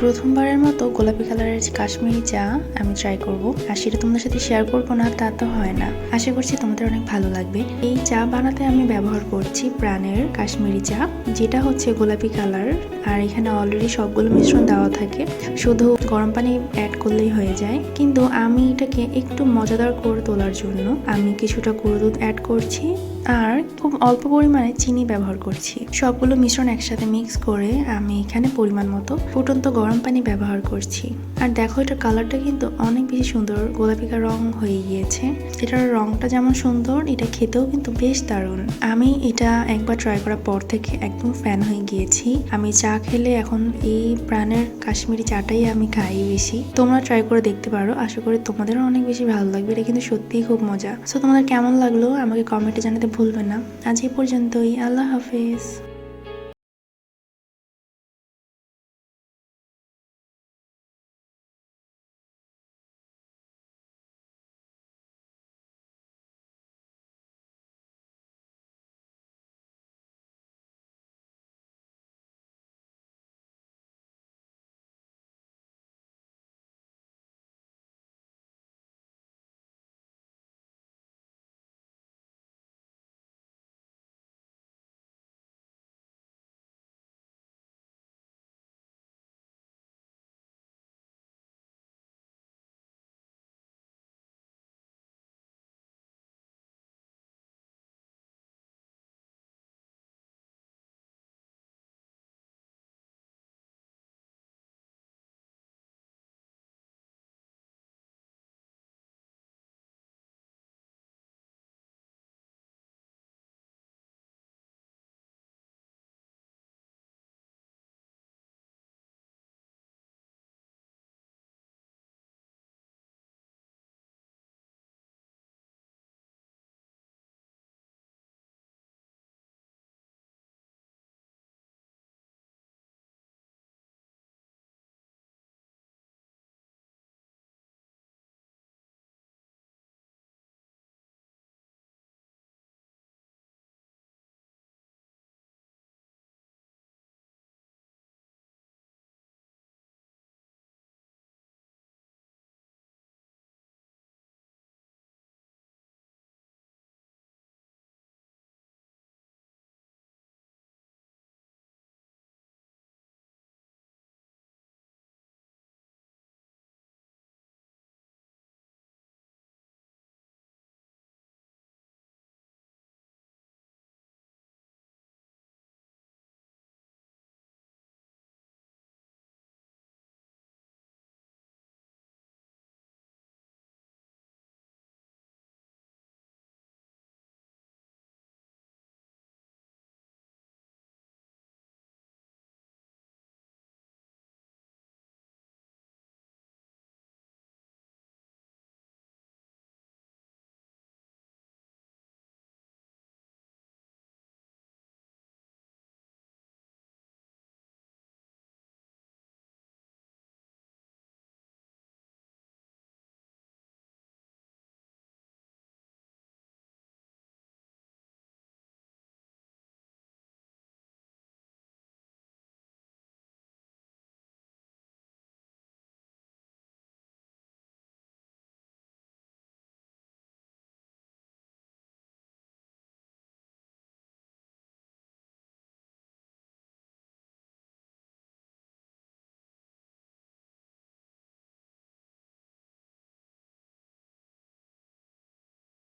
প্রথমবারের মতো গোলাপি কালারের কাশ্মীরি চা আমি ট্রাই করব, আর সেটা তোমাদের সাথে শেয়ার করবো না তা তো হয় না। আশা করছি তোমাদের অনেক ভালো লাগবে। এই চা বানাতে আমি ব্যবহার করছি প্রাণের কাশ্মীরি চা, যেটা হচ্ছে গোলাপি কালার। আর এখানে অলরেডি সবগুলো মিশ্রণ দেওয়া থাকে, শুধু গরম পানি অ্যাড করলেই হয়ে যায়। কিন্তু আমি এটাকে একটু মজাদার করে তোলার জন্য আমি কিছুটা গুঁড়ো দুধ অ্যাড করছি আর খুব অল্প পরিমাণে চিনি ব্যবহার করছি। সবগুলো মিশ্রণ একসাথে মিক্স করে আমি এখানে পরিমাণ মতো ফুটন্ত গরম পানি ব্যবহার করছি। আর দেখো, এটার কালারটা কিন্তু অনেক বেশি সুন্দর, গোলাপি রং হয়ে গিয়েছে। এটার রংটা যেমন সুন্দর, এটা খেতেও কিন্তু বেশ দারুণ। আমি এটা একবার ট্রাই করার পর থেকে একদম ফ্যান হয়ে গিয়েছি। আমি চা খেলে এখন এই প্রাণের কাশ্মীরি চাটাই আমি খাই বেশি। তোমরা ট্রাই করে দেখতে পারো, আশা করি তোমাদেরও অনেক বেশি ভালো লাগবে। এটা কিন্তু সত্যিই খুব মজা। সো তোমাদের কেমন লাগলো আমাকে কমেন্টে জানাতে ভুলবে না। আজ এই পর্যন্তই, আল্লাহ হাফেজ।